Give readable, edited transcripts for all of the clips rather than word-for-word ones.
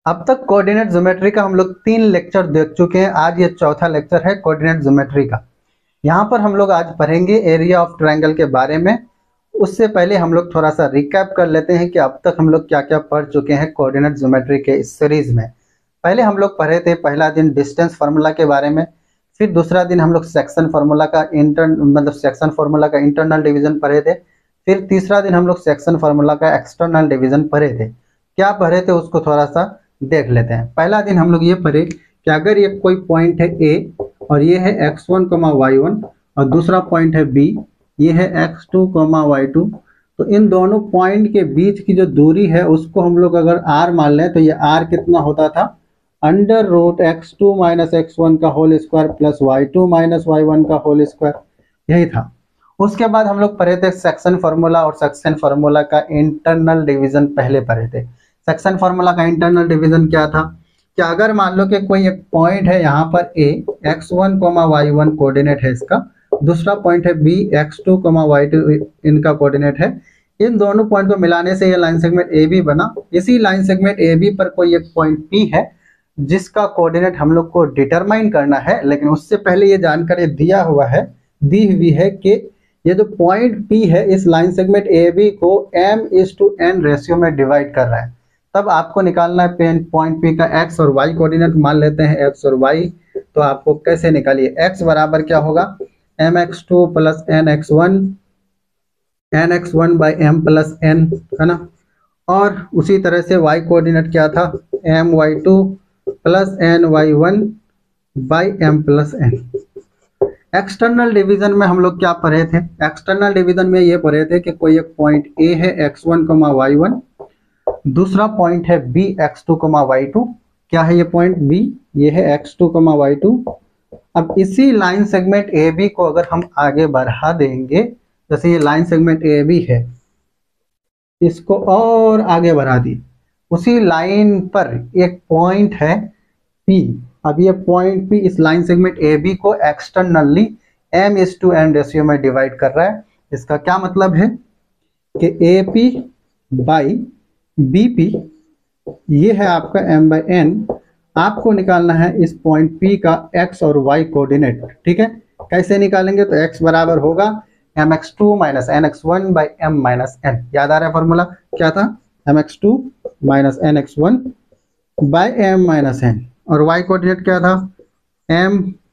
अब तक coordinate geometry का हम लोग 3 लेक्चर देख चुके हैं। आज ये चौथा लेक्चर है कोऑर्डिनेट ज्योमेट्री का। यहाँ पर हम लोग आज पढ़ेंगे एरिया ऑफ ट्रायंगल के बारे में। उससे पहले हम लोग थोड़ा सा रिकैप कर लेते हैं कि अब तक हम लोग क्या क्या पढ़ चुके हैं कोऑर्डिनेट ज्योमेट्री के इस सीरीज में। पहले हम लोग पढ़े थे पहला दिन डिस्टेंस फार्मूला के बारे में, फिर दूसरा दिन हम लोग सेक्शन फार्मूला का सेक्शन फार्मूला का इंटरनल डिवीजन पढ़े थे, फिर तीसरा दिन हम लोग सेक्शन फार्मूला का एक्सटर्नल डिवीजन पढ़े थे। क्या पढ़े थे उसको थोड़ा सा देख लेते हैं। पहला दिन हम लोग ये पढ़े कि अगर ये कोई पॉइंट है ए और ये है x1, y1 और दूसरा पॉइंट है बी, ये है x2, y2, तो इन दोनों पॉइंट के बीच की जो दूरी है उसको हम लोग अगर r मान लें तो ये r कितना होता था, under root x2 minus x1 का whole square plus y2 minus y1 का होल स्क्वायर, यही था। उसके बाद हम लोग पढ़े थे सेक्शन फार्मूला और सेक्शन फार्मूला का इंटरनल डिवीजन पहले पढ़े थे। सेक्शन फार्मूला का इंटरनल डिवीजन क्या था कि अगर मान लो कि कोई एक पॉइंट है यहाँ पर ए, x1, y1 कोऑर्डिनेट है इसका, दूसरा पॉइंट है बी, x2, y2 इनका कोऑर्डिनेट है। इन दोनों पॉइंट को मिलाने से ये लाइन सेगमेंट ए बी बना। इसी लाइन सेगमेंट ए बी पर कोई एक पॉइंट पी है जिसका कोऑर्डिनेट हम लोग को डिटरमाइन करना है, लेकिन उससे पहले ये जानकारी दी हुई है कि ये जो पॉइंट पी है इस लाइन सेगमेंट ए बी को m/n रेशियो में डिवाइड कर रहा है। तब आपको निकालना है पॉइंट पी का x और y कोऑर्डिनेट मान लेते हैं x और y। तो आपको कैसे निकालिए, x बराबर क्या होगा, mx2 plus nx1 by m plus n, है ना। और उसी तरह से y कोऑर्डिनेट क्या था, my2 plus ny1 by m plus n। External division में हम लोग क्या पढ़े थे, एक्सटर्नल डिवीजन में ये पढ़े थे कि कोई एक पॉइंट ए है x1, y1, दूसरा पॉइंट है बी, x2, y2। क्या है ये पॉइंट बी, ये है x2, y2। अब इसी लाइन सेगमेंट ए बी को अगर हम आगे बढ़ा देंगे, जैसे ये लाइन सेगमेंट ए बी है, इसको और आगे बढ़ा दी, उसी लाइन पर एक पॉइंट है पी। अब ये पॉइंट पी इस लाइन सेगमेंट ए बी को एक्सटर्नली m/n रेशियो में डिवाइड कर रहा है। इसका क्या मतलब है कि A P by B P, ये है आपका m/n। आपको निकालना है इस पॉइंट P का x और y कोऑर्डिनेट, ठीक है। कैसे निकालेंगे, तो x बराबर होगा mx2 minus nx1 by m minus n। याद आ रहा है फॉर्मूला क्या था, mx2 minus nx1 by m minus n, और y कोऑर्डिनेट क्या था,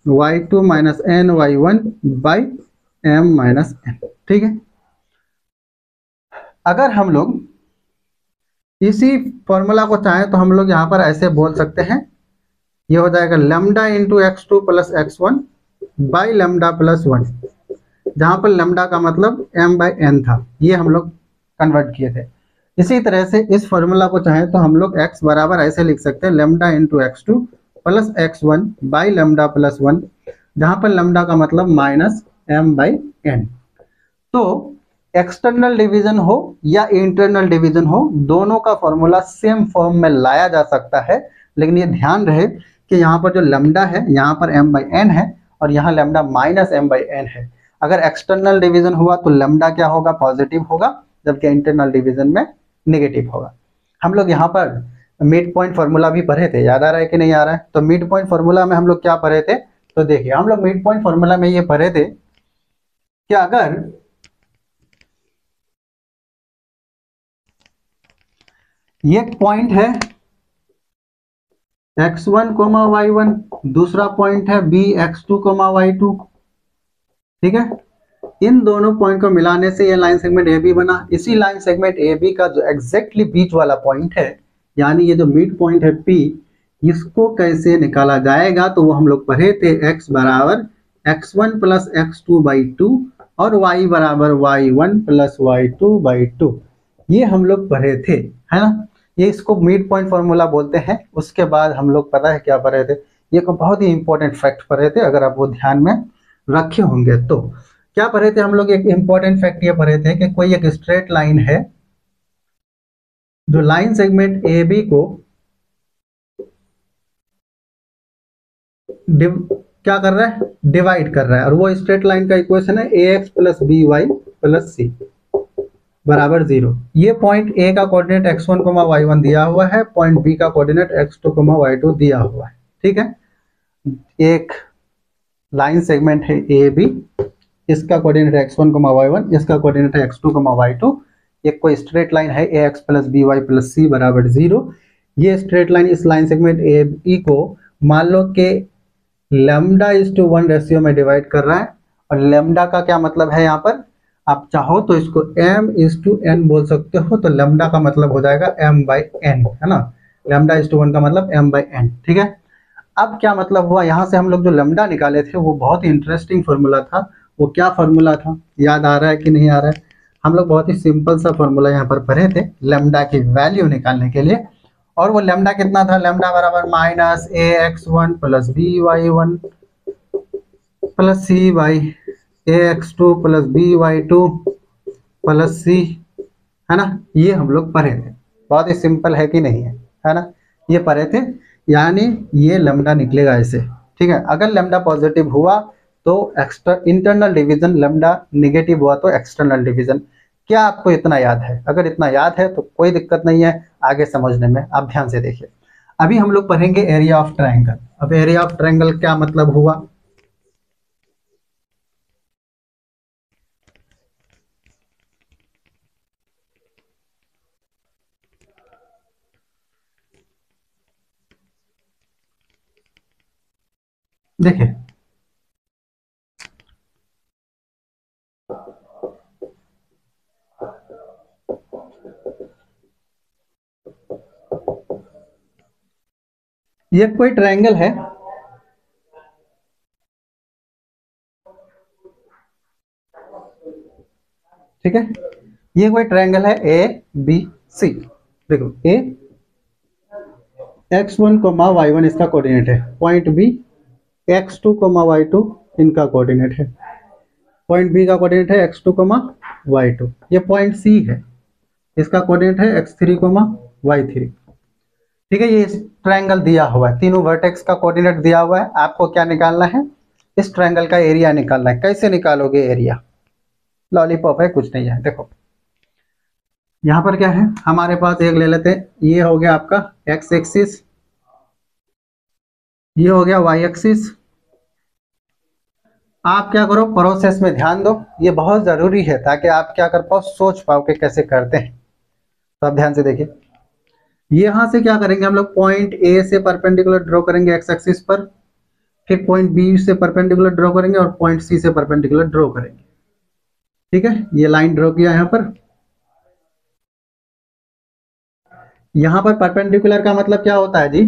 my2 minus ny1 by m minus n, ठीक है। अगर हम लोग इसी फॉर्मूला को चाहें तो हम लोग यहाँ पर ऐसे बोल सकते हैं, ये हो जाएगा lambda into x2 plus x1 by lambda plus 1, जहाँ पर लैम्डा का मतलब m/n था, ये हम लोग कन्वर्ट किए थे। इसी तरह से इस फॉर्मूला को चाहें तो हम लोग x बराबर ऐसे लिख सकते हैं, lambda into x2 plus x1 by lambda plus 1, जहाँ पर लैम्डा का मतलब माइनस m/n। तो एक्सटर्नल डिवीजन हो या इंटरनल डिवीजन हो, दोनों का फॉर्मूला सेम फॉर्म में लाया जा सकता है, लेकिन ये ध्यान रहे कि यहाँ पर जो लैम्डा है यहाँ पर m/n है और यहाँ लैम्डा माइनस m/n है। अगर एक्सटर्नल डिवीजन हुआ तो लैम्डा क्या होगा, पॉजिटिव होगा, जबकि इंटरनल डिवीजन में नेगेटिव होगा। हम लोग यहाँ पर मिड पॉइंट फार्मूला भी पढ़े थे, याद आ रहा है कि नहीं आ रहा है। तो मिड पॉइंट फार्मूला में हम लोग क्या पढ़े थे, तो देखिए हम लोग मिड पॉइंट फार्मूला में ये पढ़े थे कि अगर ये पॉइंट है x1, y1, दूसरा पॉइंट है b, x2, y2, ठीक है। इन दोनों पॉइंट को मिलाने से ये लाइन सेगमेंट ए बी बना। इसी लाइन सेगमेंट ए बी का जो एग्जैक्टली बीच वाला पॉइंट है, यानी ये जो मिड पॉइंट है P, इसको कैसे निकाला जाएगा, तो वो हम लोग पढ़े थे x बराबर x1 प्लस x2 बाई 2 और y बराबर y1 प्लस y2 बाई 2, ये हम लोग पढ़े थे, है ना। ये इसको मिड पॉइंट फार्मूला बोलते हैं। उसके बाद हम लोग पता है क्या पढ़े थे, ये को बहुत ही इंपॉर्टेंट फैक्ट पढ़े थे, अगर आप वो ध्यान में रखे होंगे तो। क्या पढ़े थे हम लोग, एक इंपॉर्टेंट फैक्ट ये पढ़े थे कि कोई एक स्ट्रेट लाइन है जो लाइन सेगमेंट ए बी को क्या कर रहा है, डिवाइड कर रहा है, और वो स्ट्रेट लाइन का इक्वेशन है ax plus B Y plus सी। बराबर 0। ये पॉइंट ए का कोऑर्डिनेट x1 y1 दिया हुआ है, पॉइंट बी का कोऑर्डिनेट x2 y2 दिया हुआ है। ठीक है, एक लाइन सेगमेंट है ए बी, इसका कोऑर्डिनेट है x1 y1, इसका कोऑर्डिनेट है x2 y2। एक कोई स्ट्रेट लाइन है ax plus B Y plus सी बराबर 0। ये स्ट्रेट लाइन इस लाइन सेगमेंट ए बी को मान लो कि λ:1 रेशियो में डिवाइड कर रहा है। और लैम्डा का क्या मतलब है, यहाँ पर आप चाहो तो इसको m:n बोल सकते हो, तो लैम्डा का मतलब हो जाएगा m/n, है ना। λ:1 का मतलब m/n। ठीक है, अब क्या मतलब हुआ, यहाँ से हम लोग जो लैम्डा निकाले थे वो बहुत ही इंटरेस्टिंग फॉर्मूला था। वो क्या फॉर्मूला था, याद आ रहा है कि नहीं आ रहा है? हम लोग बहुत ही सिंपल सा फॉर्मूला यहाँ पर पढ़े थे लैम्डा की वैल्यू निकालने के लिए। और वो लैम्डा कितना था, लैम्डा बराबर -ax1 plus by1 plus C by ax2 plus by2 plus C, है ना। ये हम लोग पढ़े थे, बहुत ही सिंपल है कि नहीं है ना। ये पढ़े थे, यानी ये लैम्डा निकलेगा ऐसे। ठीक है, अगर लैम्डा पॉजिटिव हुआ तो इंटरनल डिवीजन, लैम्डा नेगेटिव हुआ तो एक्सटर्नल डिवीजन। क्या आपको इतना याद है? अगर इतना याद है तो कोई दिक्कत नहीं है आगे समझने में, आप ध्यान से देखिए। अभी हम लोग पढ़ेंगे एरिया ऑफ ट्रायंगल। अब एरिया ऑफ ट्रायंगल क्या मतलब हुआ, देखिए। ये कोई ट्रायंगल है, ठीक है। ये कोई ट्रायंगल है ए बी सी। देखो, ए x1 y1 इसका कोऑर्डिनेट है, पॉइंट बी x2 y2 इनका कोऑर्डिनेट है, पॉइंट बी का कोऑर्डिनेट है x2 y2। ये पॉइंट सी है, इसका कोऑर्डिनेट है x3 y3। ठीक है, ये ट्रायंगल दिया हुआ है, तीनों वर्टेक्स का कोऑर्डिनेट दिया हुआ है। आपको क्या निकालना है, इस ट्रायंगल का एरिया निकालना है। कैसे निकालोगे एरिया, लॉलीपॉप है, कुछ नहीं है। देखो यहाँ पर क्या है, हमारे पास एक ले लेते हैं, ये हो गया आपका x एक्सिस, ये हो गया y एक्सिस। आप क्या करो, प्रोसेस में ध्यान दो, ये बहुत जरूरी है ताकि आप क्या कर पाओ, सोच पाओ कि कैसे करते हैं। तो आप ध्यान से देखिए, यहां से क्या करेंगे हम लोग, पॉइंट ए से परपेंडिकुलर ड्रॉ करेंगे एक्स एक्सिस पर, फिर पॉइंट बी से परपेंडिकुलर ड्रॉ करेंगे और पॉइंट सी से परपेंडिकुलर ड्रॉ करेंगे। ठीक है, ये लाइन ड्रॉ किया यहाँ पर। यहाँ पर परपेंडिकुलर का मतलब क्या होता है जी,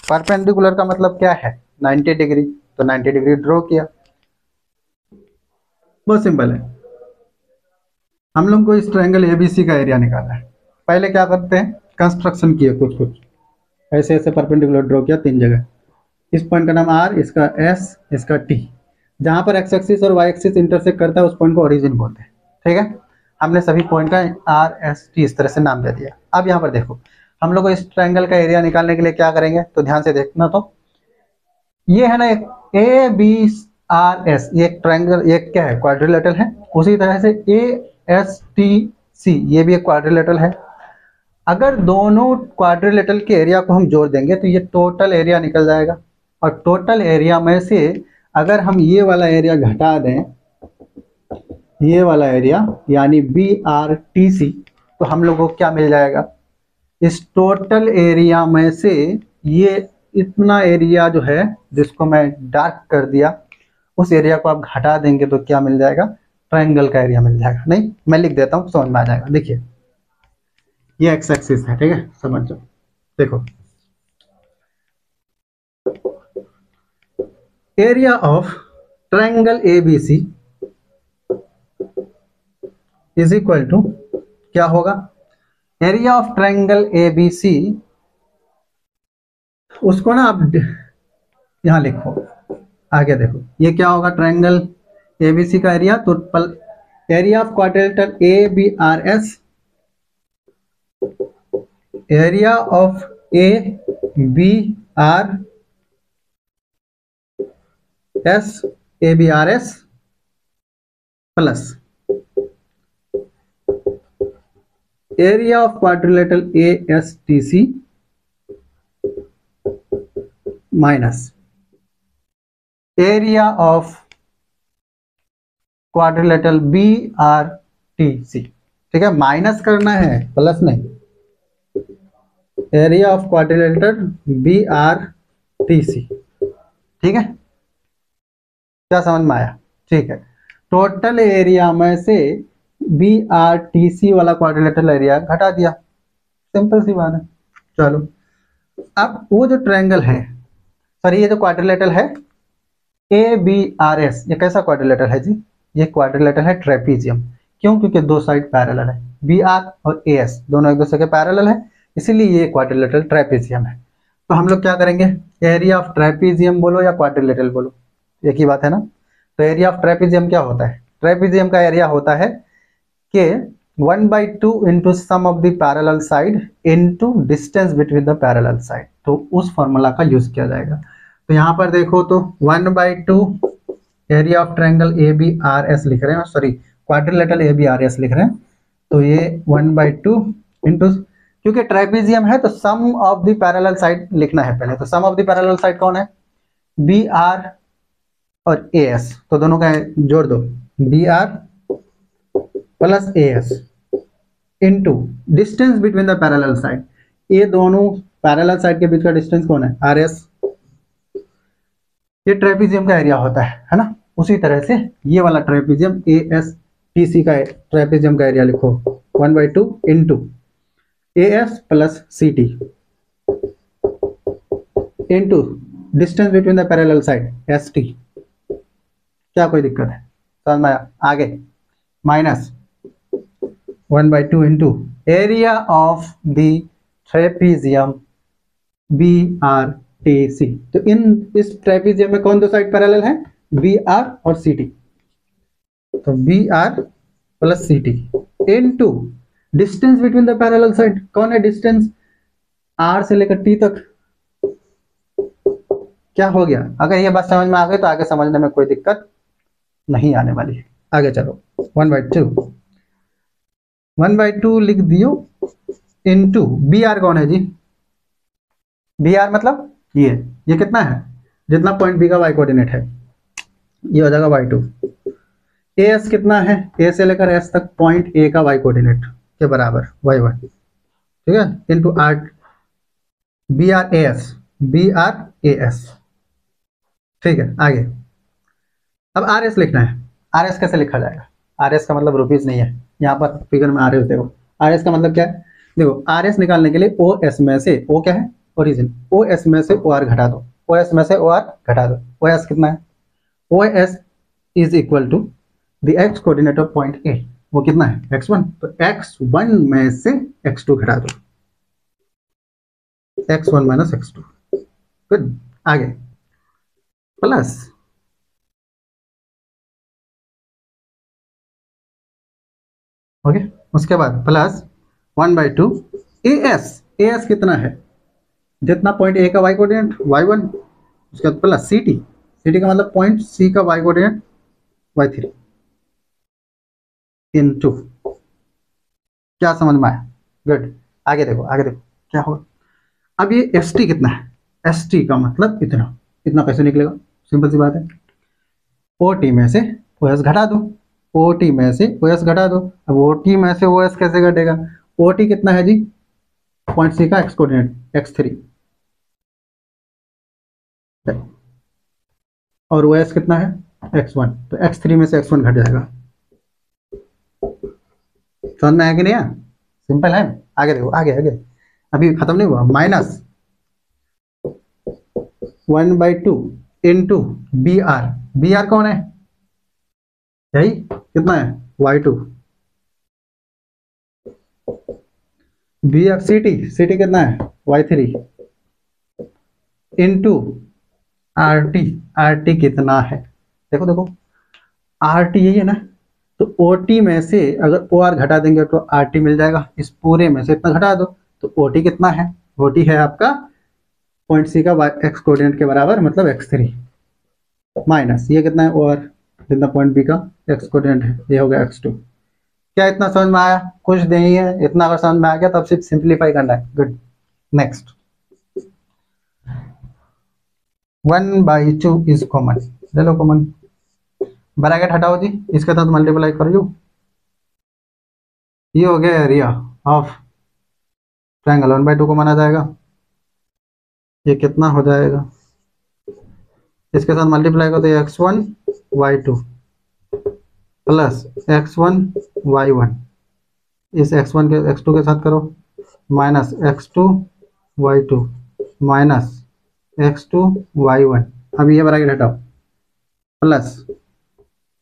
परपेंडिकुलर का मतलब क्या है, 90 डिग्री। तो 90 डिग्री ड्रॉ किया, बहुत सिंपल है। हम लोग को इस ट्रायंगल एबीसी का एरिया निकालना है। पहले क्या करते हैं, कंस्ट्रक्शन किए कुछ कुछ, ऐसे ऐसे परपेंडिकुलर ड्रॉ किया 3 जगह। इस पॉइंट का नाम आर, इसका एस, इसका टी। जहां पर एक्स एक्सिस और वाई एक्सिस इंटरसेक्ट करता है उस पॉइंट को ओरिजिन बोलते हैं। ठीक है, हमने सभी पॉइंट का आर एस टी इस तरह से नाम दे दिया। अब यहाँ पर देखो, हम लोग को इस ट्रायंगल का एरिया निकालने के लिए क्या करेंगे, तो ध्यान से देखना। तो ये है ना एक ए बी आर एस, ये एक ट्रायंगल, ये क्या है, क्वाड्रिलेटरल है। उसी तरह से ए एस टी सी, ये भी एक क्वाड्रिलेटरल है। अगर दोनों क्वाड्रिलेटरल के एरिया को हम जोड़ देंगे तो ये टोटल एरिया निकल जाएगा। और टोटल एरिया में से अगर हम ये वाला एरिया घटा दें, ये वाला एरिया यानी बी आर टी सी, तो हम लोगों को क्या मिल जाएगा, इस टोटल एरिया में से ये इतना एरिया जो है जिसको मैं डार्क कर दिया, उस एरिया को आप घटा देंगे तो क्या मिल जाएगा, ट्रायंगल का एरिया मिल जाएगा। नहीं, मैं लिख देता हूँ, समझ में आ जाएगा। देखिए, ये एक्स एक्सिस है, ठीक है, समझ जाओ। देखो, area of triangle ABC is equal to क्या होगा, एरिया ऑफ ट्रायंगल एबीसी, उसको ना आप यहां लिखो, आगे देखो ये क्या होगा, ट्रायंगल एबीसी का एरिया, तो area of quadrilateral A B R S, area of A B R S, A B R S plus area of quadrilateral ASTC minus area of quadrilateral BRTC। ठीक है, माइनस करना है, plus नहीं। Area of quadrilateral BRTC। ठीक है, क्या समझ में आया? ठीक है, टोटल एरिया में से BRTC वाला क्वाड्रिलेटरल एरिया घटा दिया, सिंपल सी बात है। चलो, अब वो जो ट्रायंगल है, सॉरी ये जो क्वाड्रिलेटरल है ABRS, ये कैसा क्वाड्रिलेटरल है जी? ये क्वाड्रिलेटरल है ट्रेपीजियम। क्यों? क्योंकि दो साइड पैरेलल है, BR और AS दोनों एक दूसरे के पैरेलल है, इसीलिए ये क्वाड्रिलेटरल ट्रेपीजियम है। तो हम लोग क्या करेंगे, एरिया ऑफ ट्रेपीजियम बोलो या क्वाड्रिलेटरल बोलो, एक ही बात है ना। तो एरिया ऑफ ट्रेपीजियम क्या होता है? ट्रेपीजियम का एरिया होता है कि 1/2 into sum of the parallel side into distance between the parallel side. तो उस फॉर्मूला का यूज किया जाएगा। तो यहाँ पर देखो तो 1/2 एरिया ऑफ ट्रायंगल ABRS लिख रहे हैं, सॉरी क्वाड्रिलेटरल ABRS लिख रहे हैं। तो ये 1/2 इंटू, क्योंकि ट्राइपीजियम है तो सम ऑफ द पैरेलल साइड लिखना है पहले। तो सम ऑफ द पैरेलल साइड कौन है? BR और AS, तो दोनों का जोड़ दो, BR plus AS into distance between the parallel side. ये दोनों पैरेलल साइड के बीच का डिस्टेंस कौन है? RS। ये ट्रेपीजियम का एरिया होता है ना। उसी तरह से ये वाला ट्रेपीजियम ASTC का ट्रेपीजियम का एरिया लिखो 1/2 into AS plus CT into distance between the parallel side ST। क्या कोई दिक्कत है? समझ में आया? आगे minus 1/2 into area of the trapezium BRTC। तो इस ट्रेपीजियम में कौन दो साइड पैरेलल है? BR और CT। तो BR plus CT into distance between the parallel side. कौन है डिस्टेंस? R से लेकर T तक। क्या हो गया? अगर ये बात समझ में आ गई तो आगे समझने में कोई दिक्कत नहीं आने वाली है। आगे चलो, 1/2 लिख दियो इनटू BR कौन है जी? BR मतलब ये कितना है? जितना पॉइंट B का y कोऑर्डिनेट है, ये हो जाएगा y2। AS कितना है? A से लेकर S तक पॉइंट A का y कोऑर्डिनेट के बराबर y1। ठीक है, इनटू R BRAS। ठीक है, आगे अब RS लिखना है। RS कैसे लिखा जाएगा? RS का मतलब रुपीज नहीं है, यहाँ पर फिगर में RS देखो। RS का मतलब क्या है? देखो, RS निकालने के लिए OS में से O क्या है? ओरिजिन। OS में से OR घटा दो, OS में से OR घटा दो। OS कितना है? OS is equal to the x coordinate of point A। वो कितना है? x1। तो x1 में से x2 घटा दो, x1 माइनस x2। गुड, आगे प्लस ओके, उसके बाद प्लस 1/2 AS कितना है? जितना पॉइंट A का y कोऑर्डिनेट y1, उसके बाद प्लस CT का मतलब पॉइंट C का y कोऑर्डिनेट y3 इनटू। क्या समझ में आया? गुड, आगे देखो क्या होगा। अब ये ST कितना है? ST का मतलब इतना कैसे निकलेगा? सिंपल सी बात है, OT में से OS घटा दो, OT में से OS घटा दो। अब OT में से OS कैसे घटेगा? OT कितना है जी? पॉइंट C का x कोऑर्डिनेट x3, और OS कितना है? x1। तो x3 में से x1 घट जाएगा। समझ में आया कि नहीं? सिंपल है। आगे देखो, आगे अभी खत्म नहीं हुआ। माइनस 1/2 इंटू BR कौन है? यही कितना है? y2। CT कितना है? y3 इंटू RT कितना है? देखो RT यही है ना। तो OT में से अगर OR घटा देंगे तो RT मिल जाएगा। इस पूरे में से इतना घटा दो, तो OT कितना है? OT है आपका पॉइंट C का x कोऑर्डिनेट के बराबर, मतलब x3 माइनस ये कितना है? OR जितना पॉइंट B का x कोऑर्डिनेट है, ये हो गया x2। क्या इतना समझ में आया? कुछ नहीं है, इतना अगर समझ में आ गया तो अब सिर्फ सिंप्लीफाई करना है। गुड। नेक्स्ट, 1/2 इज कॉमन, ले लो कॉमन, ब्रैकेट हटाओ जी, इसके साथ मल्टीप्लाई कर लो, ये हो गया एरिया ऑफ ट्रायंगल। 1/2 कॉमन आ जाएगा, ये कितना हो जाएगा, इसके साथ मल्टीप्लाई करो तो x1 y2 plus x1 y1, इस x1 के x2 के साथ करो, minus x2 y2 minus x2 y1, अब ये ब्रैकेट हटाओ, plus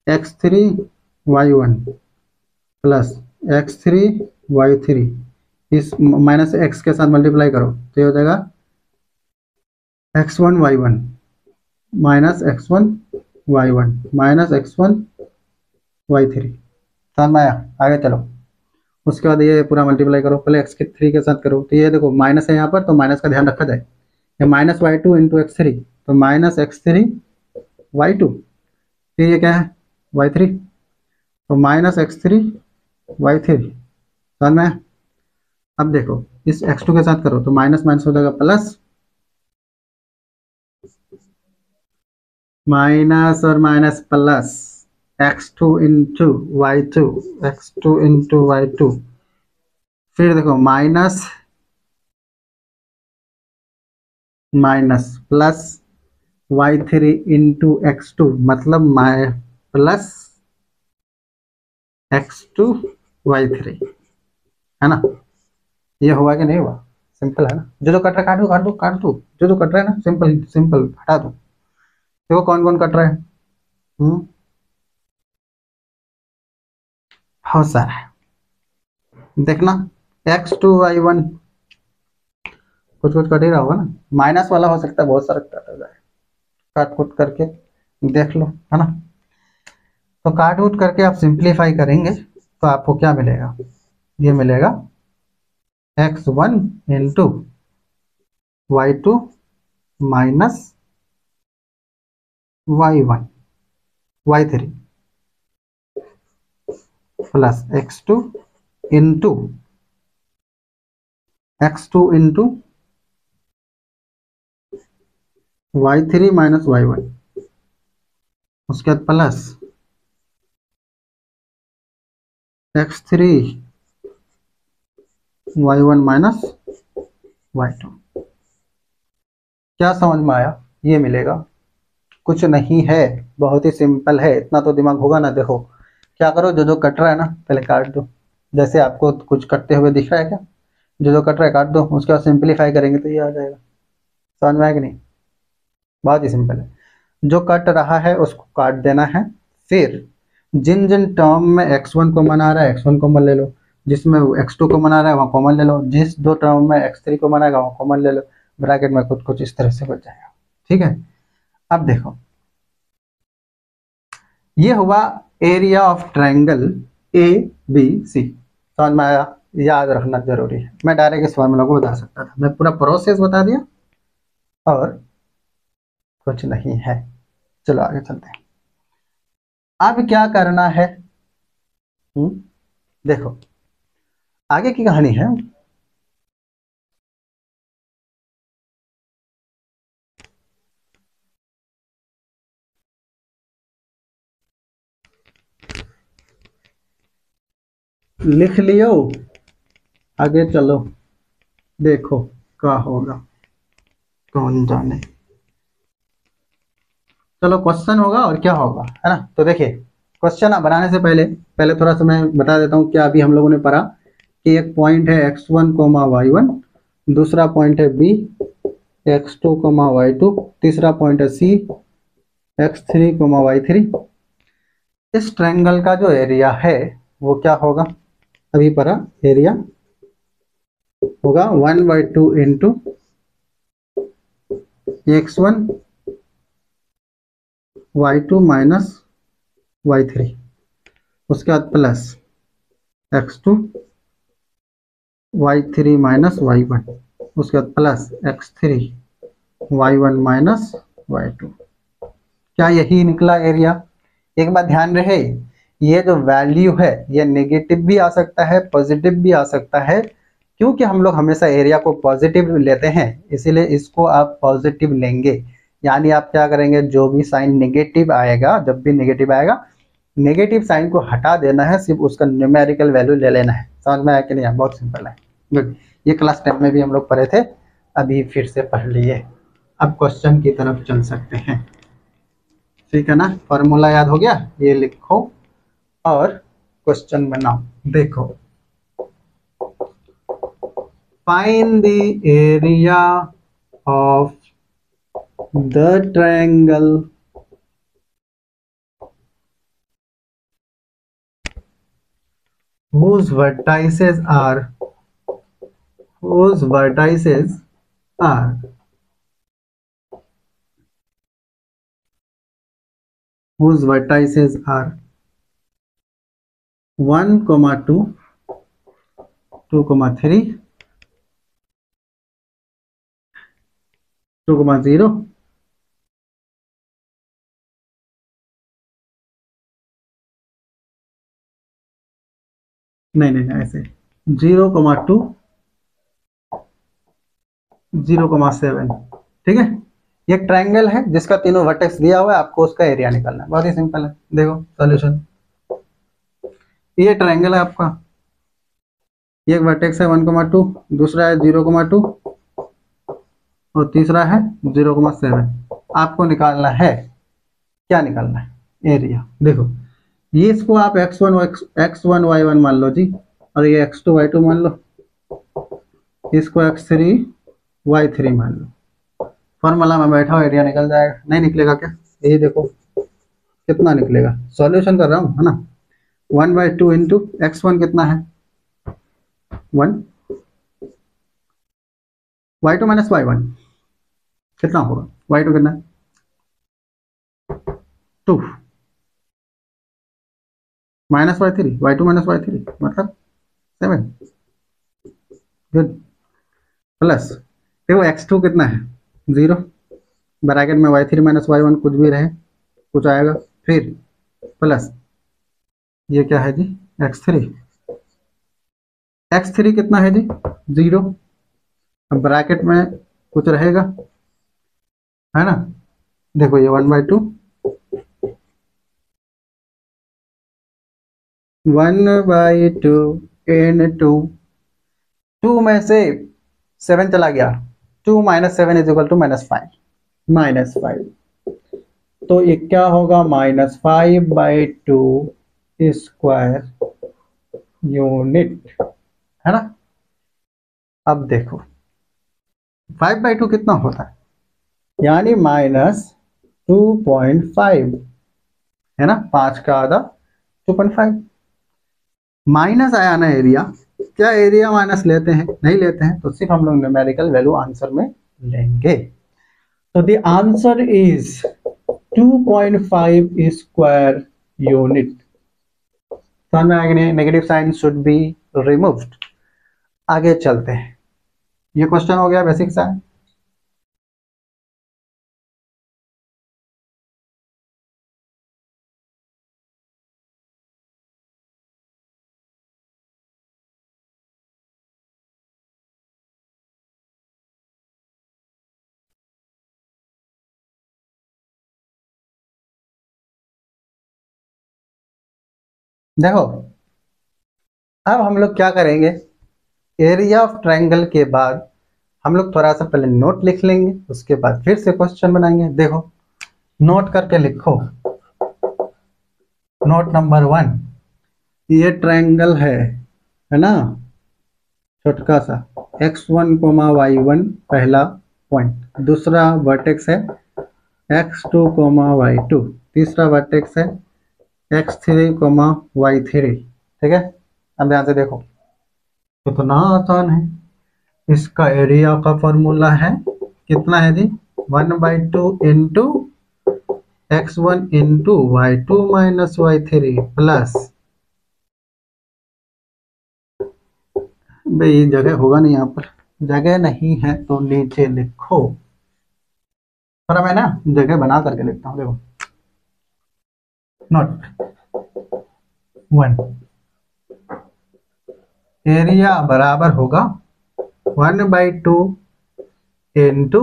x3 y1 plus x3 y3, इस माइनस x के साथ मल्टीप्लाई करो तो ये हो जाएगा x1 y1 minus x1 y1 minus x1 y3। समझ में आया? आगे चलो, उसके बाद ये पूरा मल्टीप्लाई करो, पहले x3 के साथ करो, तो ये देखो माइनस है यहाँ पर, तो माइनस का ध्यान रखा जाए, ये माइनस y2 इंटू x3, तो माइनस x3 y2, फिर ये क्या है y3, तो माइनस x3 y3। समझ में आया? अब देखो इस x2 के साथ करो तो माइनस माइनस हो जाएगा प्लस, माइनस और minus plus, x2 into y2, x2 into y2, फिर देखो minus minus plus y3 into x2, मतलब प्लस x2 y3, है ना? ये हुआ कि नहीं हुआ? सिंपल है ना? जो कट रहा है काट दो काट दो काट दो, जो कट रहा है ना सिंपल सिंपल हटा दो। देखो कौन कौन कट रहा है, बहुत सारा है, देखना x2 y1 कुछ कुछ कट ही रहा होगा ना, माइनस वाला हो सकता है, बहुत सारा कट हो जाए, काट कुट करके देख लो, है ना? तो काट उट करके आप सिंप्लीफाई करेंगे तो आपको क्या मिलेगा, ये मिलेगा x1 into y2 minus y1 y3 plus x2 into y3 minus y1, उसके बाद plus x3 y1 minus y2। क्या समझ में आया? ये मिलेगा, कुछ नहीं है, बहुत ही सिंपल है, इतना तो दिमाग होगा ना। देखो क्या करो, जो कट रहा है ना पहले काट दो, जैसे आपको कुछ कटते हुए दिख रहा है क्या, जो कट रहा है काट दो, उसके बाद सिंप्लीफाई करेंगे तो ये आ जाएगा। समझ में आया कि नहीं? बहुत ही सिंपल है, जो कट रहा है उसको काट देना है, फिर जिन जिन टर्म में x1 कॉमन आ रहा है x1 कॉमन ले लो, जिसमें x2 कॉमन आ रहा है वहाँ कॉमन ले लो, जिस दो टर्म में x3 कॉमन आएगा वहाँ कॉमन ले लो, ब्रैकेट में कुछ कुछ इस तरह से बच जाएगा। ठीक है, अब देखो ये हुआ area of triangle A B C. समझ में आया? याद रखना जरूरी है, मैं डायरेक्ट इस फॉर्मूला को बता सकता था, मैं पूरा प्रोसेस बता दिया और कुछ नहीं है। चलो आगे चलते हैं, अब क्या करना है। देखो आगे की कहानी है, लिख लियो, आगे चलो देखो क्या होगा, कौन जाने। चलो क्वेश्चन होगा और क्या होगा, है ना? तो देखिए क्वेश्चन बनाने से पहले पहले थोड़ा सा मैं बता देता हूँ क्या अभी हम लोगों ने पढ़ा, कि एक पॉइंट है x1 y1, दूसरा पॉइंट है b x2 y2, तीसरा पॉइंट है c x3 y3। इस ट्रायंगल का जो एरिया है वो क्या होगा, अभी पढ़ा, एरिया होगा 1/2 into x1 y2 minus y3, उसके बाद plus x2 y3 minus y1, उसके बाद plus x3 y1 minus y2। क्या यही निकला एरिया? एक बात ध्यान रहे, ये जो वैल्यू है ये नेगेटिव भी आ सकता है, पॉजिटिव भी आ सकता है। क्योंकि हम लोग हमेशा एरिया को पॉजिटिव लेते हैं, इसीलिए इसको आप पॉजिटिव लेंगे। यानी आप क्या करेंगे, जो भी साइन नेगेटिव आएगा, जब भी नेगेटिव आएगा, नेगेटिव साइन को हटा देना है, सिर्फ उसका न्यूमेरिकल वैल्यू ले लेना है। समझ में आया कि नहीं? बहुत सिंपल है। गुड। ये क्लास 10 में भी हम लोग पढ़े थे, अभी फिर से पढ़ लिए। अब क्वेश्चन की तरफ चल सकते हैं। ठीक है ना? फॉर्मूला याद हो गया? ये लिखो और क्वेश्चन बनाओ। देखो, find the area of the triangle whose vertices are whose vertices are whose vertices are 1, 2, 2, 3, 2, 0, नहीं ऐसे 0, 2, 0, 7। ठीक है? ये ट्रायंगल है जिसका तीनों वर्टेक्स दिया हुआ है, आपको उसका एरिया निकालना है। बहुत ही सिंपल है। देखो सॉल्यूशन, ये ट्रायंगल है आपका, ये एक वर्टेक्स है 1, 2, दूसरा है 0, 2 और तीसरा है 0, 7। आपको निकालना है, क्या निकालना है? एरिया। देखो, ये इसको आप x1 y1 मान लो जी, और ये x2 y2 मान लो, इसको x3 y3 मान लो। फॉर्मूला में बैठा हो, एरिया निकल जाएगा। नहीं निकलेगा क्या? यही देखो कितना निकलेगा, सॉल्यूशन कर रहा हूँ, है ना। 1/2 इंटू x1 कितना है? 1, y2 माइनस y1 कितना होगा? y2 कितना है? 2 minus y3, y2 minus y3 मतलब 7। गुड। प्लस देखो x2 कितना है? 0, ब्रैकेट में y3 माइनस y1 कुछ भी रहे, कुछ आएगा। फिर प्लस ये क्या है जी? x3। x3 कितना है जी? 0, अब ब्रैकेट में कुछ रहेगा, है ना। देखो ये 1/2, 1/2 इन 2 में से 7 चला गया, 2 माइनस 7 इज इक्वल टू -5, -5। तो ये क्या होगा? -5/2 स्क्वायर यूनिट, है ना। अब देखो 5/2 कितना होता है? यानी -2.5, है ना। 5 का आधा 2.5। माइनस आया ना एरिया, क्या एरिया माइनस लेते हैं? नहीं लेते हैं, तो सिर्फ हम लोग न्यूमेरिकल वैल्यू आंसर में लेंगे। तो the answer is 2.5 square unit. समझ में आ गया? Negative sign should be removed. आगे चलते हैं। ये क्वेश्चन हो गया बेसिक सा। देखो, अब हम लोग क्या करेंगे, एरिया ऑफ ट्रायंगल के बाद हम लोग थोड़ा सा पहले नोट लिख लेंगे, उसके बाद फिर से क्वेश्चन बनाएंगे। देखो, नोट करके लिखो। नोट नंबर 1, ये ट्रायंगल है ना, छोटका सा x1, y1 पहला पॉइंट, दूसरा वर्टेक्स है x2, y2, तीसरा वर्टेक्स है x3, y3। ठीक है? अब ध्यान से देखो, कितना आसान है। इसका एरिया का फॉर्मूला है, कितना है जी? 1/2 into x1 into y2 minus y3 plus, भाई जगह होगा नहीं यहाँ पर, जगह नहीं है तो नीचे लिखो। थोड़ा मैं ना जगह बना करके लिखता हूँ। देखो, नोट 1। एरिया बराबर होगा 1/2 into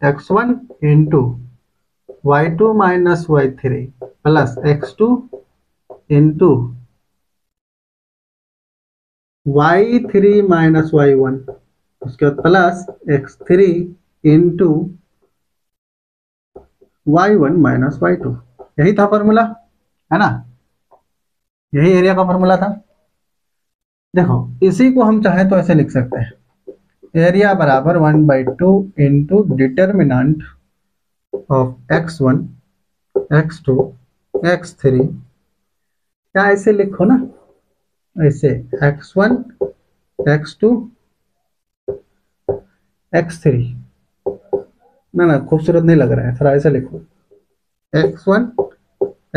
x1 into y2 minus y3 plus x2 into y3 minus y1, उसके बाद plus x3 into y1 minus y2। यही था फॉर्मूला, है ना? यही एरिया का फॉर्मूला था। देखो, इसी को हम चाहे तो ऐसे लिख सकते हैं, एरिया बराबर 1/2 into determinant of x1 x2 x3, या ऐसे लिखो ना, ऐसे x1 x2 x3। ना खूबसूरत नहीं लग रहा है, थोड़ा ऐसे लिखो, x1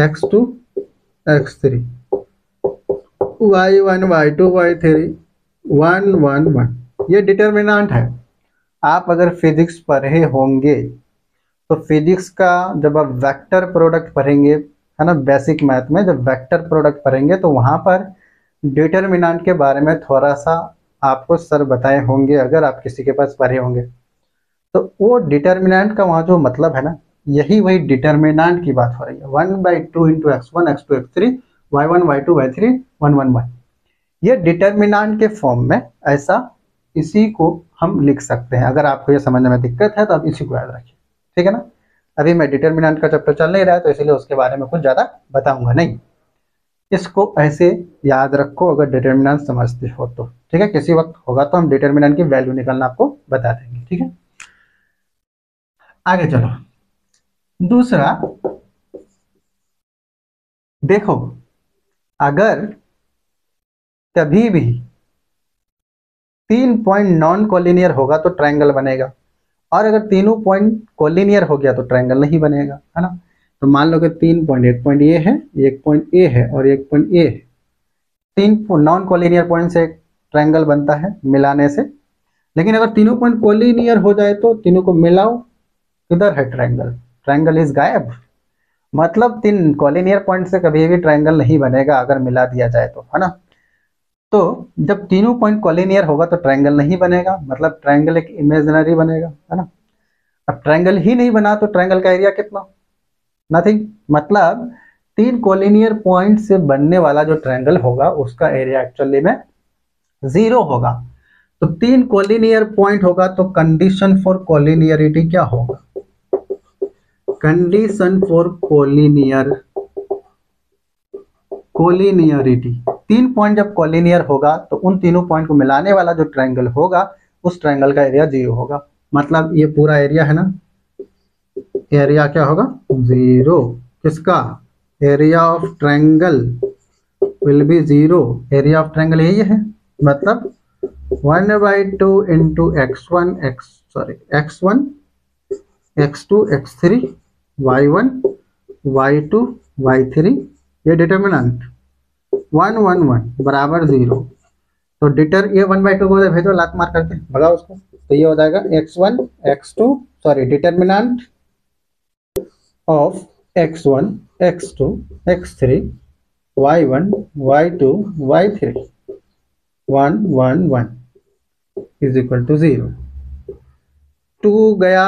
x2 x3 y1 y2 y3 1 1 1। ये डिटर्मिनेंट है। आप अगर फिजिक्स पढ़े होंगे तो फिजिक्स का जब आप वेक्टर प्रोडक्ट पढ़ेंगे, है ना, बेसिक मैथ में जब वेक्टर प्रोडक्ट पढ़ेंगे तो वहाँ पर डिटर्मिनेंट के बारे में थोड़ा सा आपको सर बताए होंगे, अगर आप किसी के पास पढ़े होंगे तो। वो डिटर्मिनेंट का वहाँ जो मतलब है ना, यही वही डिटर्मिनेंट की बात हो रही है। 1/2 into x1 x2 x3 y1 y2 y3 1 1 1। ये डिटर्मिनेंट के फॉर्म में ऐसा इसी को हम लिख सकते हैं। अगर आपको ये समझने में दिक्कत है तो आप इसी को याद रखिए, ठीक है ना? अभी मैं डिटर्मिनेंट का चैप्टर चल नहीं रहा है तो इसलिए उसके बारे में कुछ ज़्यादा बताऊंगा नहीं। इसको ऐसे याद रखो अगर डिटर्मिनेंट समझते हो तो, ठीक है? किसी वक्त होगा तो हम डिटर्मिनेंट की वैल्यू निकालना आपको बता देंगे, ठीक है? आगे चलो। दूसरा, देखो, अगर कभी भी 3 पॉइंट नॉन कोलिनियर होगा तो ट्रायंगल बनेगा, और अगर तीनों पॉइंट कोलिनियर हो गया तो ट्रायंगल नहीं बनेगा, है ना? तो मान लो कि 3 पॉइंट, एक पॉइंट ये है, एक पॉइंट ए है और एक पॉइंट ए है। तीन नॉन कोलिनियर पॉइंट से एक ट्रायंगल बनता है मिलाने से। लेकिन अगर तीनों पॉइंट कोलिनियर हो जाए तो तीनों को मिलाओ, किधर है ट्रायंगल? ट्रायंगल इज गायब। मतलब तीन कोलिनियर पॉइंट से कभी भी ट्रायंगल नहीं बनेगा अगर मिला दिया जाए तो, है ना? तो जब तीनों पॉइंट कोलिनियर होगा तो ट्रायंगल नहीं बनेगा, मतलब ट्रायंगल एक इमेजिनरी बनेगा, है ना? अब ट्रायंगल ही नहीं बना तो ट्रायंगल का एरिया कितना? नथिंग। मतलब तीन कोलिनियर पॉइंट से बनने वाला जो ट्रायंगल होगा उसका एरिया एक्चुअली में 0 होगा। तो तीन कोलिनियर पॉइंट होगा तो कंडीशन फॉर कोलिनियरिटी क्या होगा? कंडीशन फॉर कोलिनियरिटी, तीन पॉइंट जब कोलिनियर होगा तो उन तीनों पॉइंट को मिलाने वाला जो ट्रायंगल होगा उस ट्रायंगल का एरिया 0 होगा। मतलब ये पूरा एरिया है ना, एरिया क्या होगा? 0। किसका? Area of triangle will be 0। Area of triangle यही है, मतलब 1/2 into x1 x2 x3 y1 y2 y3, ये डिटर्मिनेंट 1 1 1 बराबर 0। तो डिटर ये 1/2 को भेजो लात मार करके भगाओ उसको, तो ये हो जाएगा x1 x2, sorry, determinant of x1 x2 x3 y1 y2 y3 1 1 1 is equal to 0। 2 गया,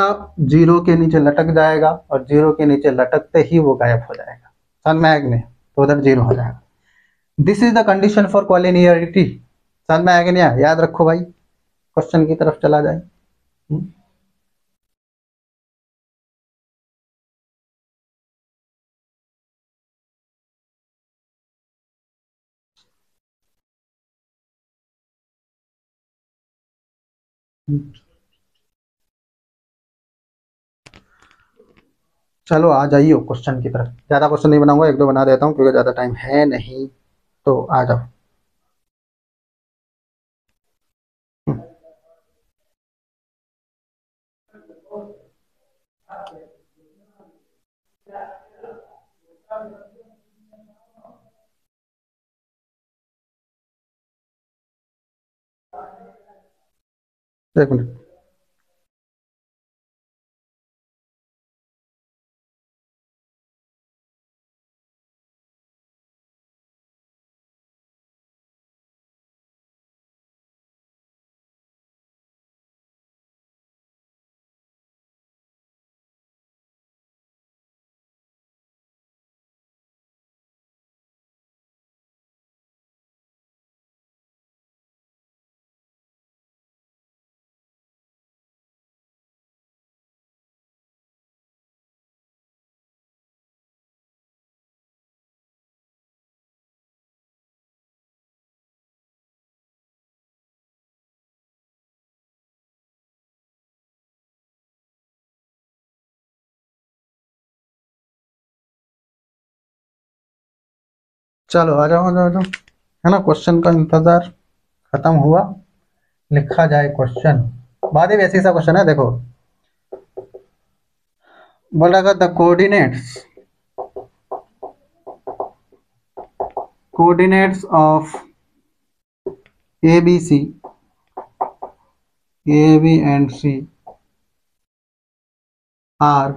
0 के नीचे लटक जाएगा और 0 के नीचे लटकते ही वो गायब हो जाएगा, समझ में आएगा नहीं? तो उधर 0 हो जाएगा। This is the condition for collinearity. समझ में आएगा नहीं? याद रखो भाई, क्वेश्चन की तरफ चला जाए। चलो आ जाइए क्वेश्चन की तरफ। ज़्यादा क्वेश्चन नहीं बनाऊंगा, एक दो बना देता हूँ क्योंकि ज़्यादा टाइम है नहीं। तो आ जाओ। एक मिनट। चलो आ जाओ आ जाओ आ जाओ, है ना, क्वेश्चन का इंतजार खत्म हुआ, लिखा जाए क्वेश्चन। बात ही वैसी सा क्वेश्चन है, देखो बोला the coordinates of A B and C are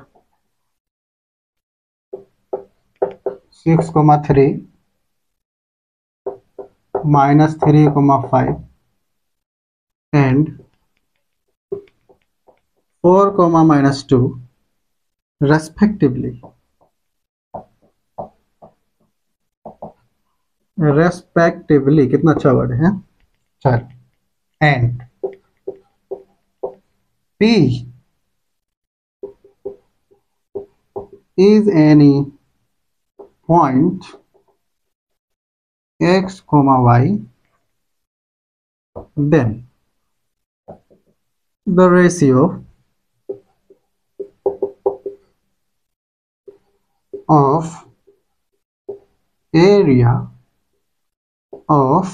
6,3 -3,5 and 4, -2 respectively, कितना अच्छा वर्ड है। चल, and P is any point x, y, then the ratio of area of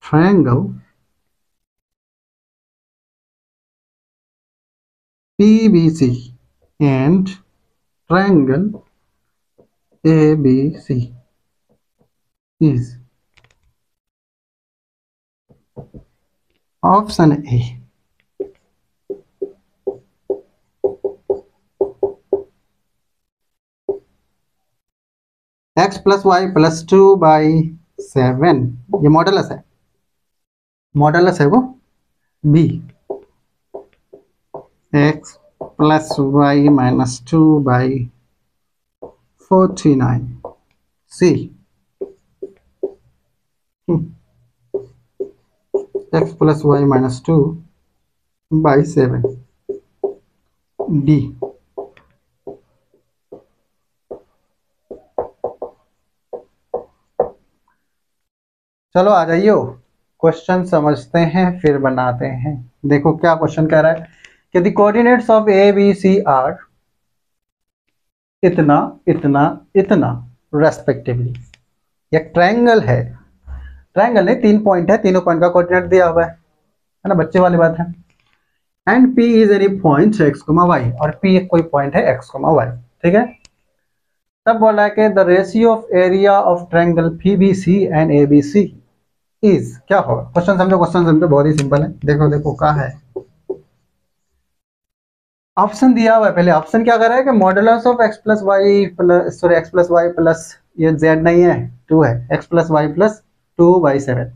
triangle PBC and triangle ABC is option A, x + y + 2/7, ये modulus है वो। B, x + y - 2/49। C, x + y - 2/7। D, चलो आ जाइयो, question समझते हैं फिर बनाते हैं। देखो क्या क्वेश्चन कह रहा है कि the coordinates of A B C are इतना इतना इतना रेस्पेक्टिवली। एक ट्रायंगल है, ट्रायंगल है, 3 पॉइंट है, तीनों पॉइंट का कोऑर्डिनेट दिया हुआ है ना, बच्चे वाली बात है। And P is any point x, y, और P एक कोई पॉइंट है x, y, ठीक है। तब बोला है कि the ratio of area of triangle PBC and ABC is, क्या होगा। क्वेश्चन समझो, क्वेश्चन समझो, बहुत ही सिंपल है। देखो देखो क्या है, ऑप्शन दिया हुआ है। पहले ऑप्शन क्या कर रहा है कि modulus of x + y plus, sorry x + y plus, ये z नहीं है 2 है, x + y + 2/7,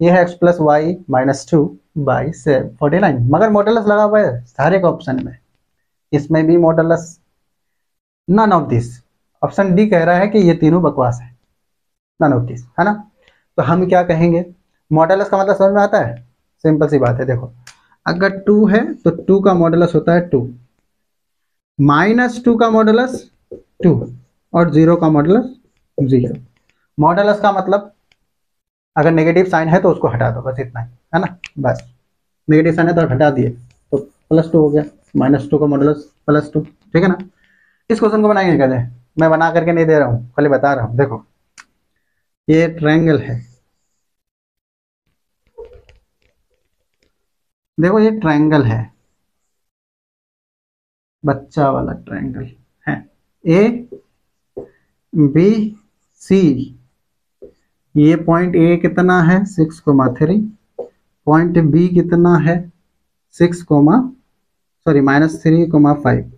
ये है x + y - 2/49, मगर मॉडुलस लगा हुआ है सारे के ऑप्शन में, इसमें भी modulus. None of this, option D कह रहा है कि ये तीनों बकवास है, नन ऑफ दिस, है ना। तो हम क्या कहेंगे, मॉडुलस का मतलब समझ में आता है, सिंपल सी बात है। देखो अगर 2 है तो 2 का मॉडुलस होता है 2, -2 का मॉडुलस 2, और 0 का मॉडुलस 0। मॉडुलस का मतलब अगर नेगेटिव साइन है तो उसको हटा दो, बस इतना ही, है ना। बस नेगेटिव साइन है तो हटा दिए तो +2 हो गया, -2 का मॉडुलस +2, ठीक है ना। इस क्वेश्चन को बनाएंगे कहते हैं, मैं बना करके नहीं दे रहा हूँ, खाली बता रहा हूँ। देखो ये ट्रायंगल है, देखो ये ट्रायंगल है, बच्चा वाला ट्रायंगल है। ए बी सी, ये पॉइंट ए कितना है 6,3, पॉइंट बी कितना है 6, -3,5,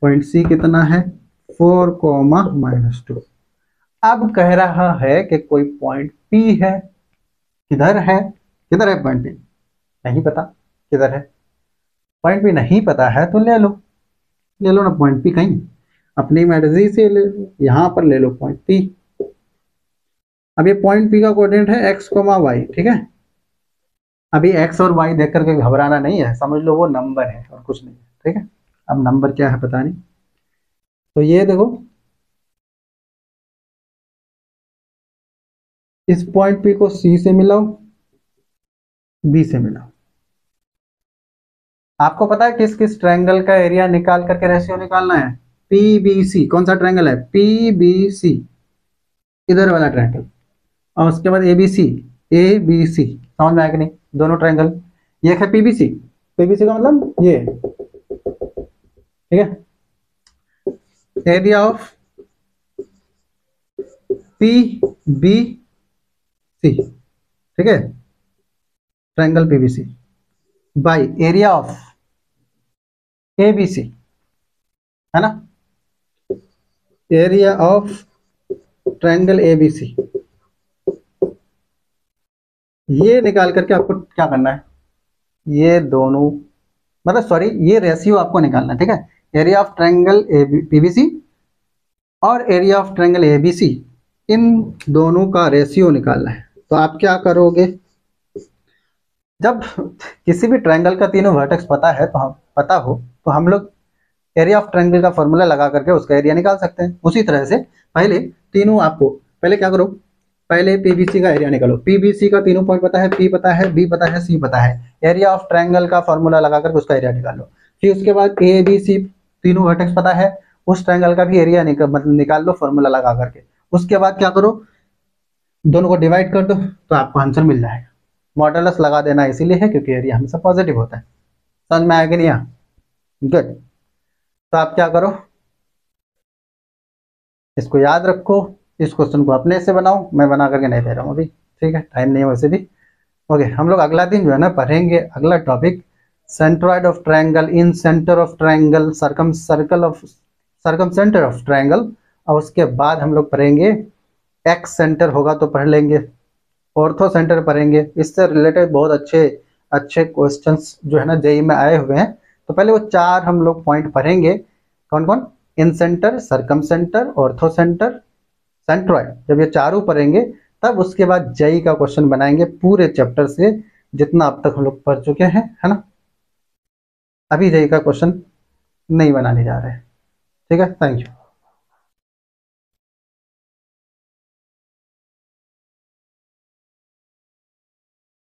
पॉइंट सी कितना है 4, -2। अब कह रहा है कि कोई पॉइंट पी है, किधर है, किधर है पॉइंट पी, नहीं पता किधर है। पॉइंट पी नहीं पता है तो ले लो, ले लो ना पॉइंट पी, कहीं अपनी मर्जी से ले लो, यहाँ पर ले लो पॉइंट पी। अब ये पॉइंट पी का कोऑर्डिनेट है x, y, ठीक है। अभी x और y देख करके घबराना नहीं है, समझ लो वो नंबर है और कुछ नहीं है, ठीक है। अब नंबर क्या है पता नहीं, तो ये देखो इस पॉइंट पी को C से मिलाओ, B से मिलाओ। आपको पता है किस किस ट्रायंगल का एरिया निकाल करके रेशियो निकालना है। PBC, कौन सा ट्रायंगल है PBC, इधर वाला ट्रायंगल, और उसके बाद ए बी सी, समझ में आया कि नहीं, दोनों ट्रायंगल। ये है पीबीसी, पीबीसी का मतलब ये, ठीक है, area of P B C, ठीक है, triangle PBC by area of A B C, है ना, area of triangle A B C. ये निकाल करके आपको क्या करना है, ये दोनों, मतलब सॉरी, ये रेशियो आपको निकालना है, ठीक है, एरिया ऑफ ट्रायंगल पीबीसी और एरिया ऑफ ट्रायंगल एबीसी, इन दोनों का रेशियो निकालना है। तो आप क्या करोगे, जब किसी भी ट्रायंगल का तीनों वर्टेक्स पता है, तो हम पता हो, तो हम लोग एरिया ऑफ ट्रायंगल का फॉर्मूला लगा करके उसका एरिया निकाल सकते हैं। उसी तरह से पहले तीनों, आपको पहले क्या करो, पहले पीबीसी का एरिया निकालो, पीबीसी का तीनों पॉइंट पता है, पी पता है, बी पता है, सी पता है, एरिया ऑफ ट्रायंगल का फॉर्मूला लगा करके उसका एरिया निकालो। फिर उसके बाद ए बी सी तीनों वर्टेक्स पता है, उस ट्रायंगल का भी एरिया निकाल लो फॉर्मूला लगा करके। उसके बाद क्या करो, दोनों को डिवाइड कर दो, तो आपको आंसर मिल जाएगा। मॉडुलस लगा देना इसीलिए है क्योंकि एरिया हमेशा पॉजिटिव होता है। समझ में आया कि नहीं? गुड। तो आप क्या करो, इसको याद रखो, इस क्वेश्चन को अपने से बनाओ, मैं बना करके नहीं दे रहा हूँ अभी, ठीक है, टाइम नहीं है वैसे भी। ओके, हम लोग अगला दिन जो है ना पढ़ेंगे अगला topic, centroid of triangle, in centre of triangle, circum centre of triangle, और उसके बाद हम लोग पढ़ेंगे एक्स सेंटर होगा तो पढ़ लेंगे, ऑर्थो सेंटर पढ़ेंगे। इससे रिलेटेड बहुत अच्छे अच्छे क्वेश्चंस जो है ना जेई में आए हुए हैं। तो पहले वो चार हम लोग पॉइंट पढ़ेंगे, कौन कौन, incentre, circumcentre, orthocentre, centroid. जब ये चारों पढ़ेंगे तब उसके बाद जेई का क्वेश्चन बनाएंगे पूरे चैप्टर से, जितना अब तक हम लोग पढ़ चुके हैं, है ना। अभी जेई का क्वेश्चन नहीं बनाने जा रहे हैं, ठीक है, थैंक यू।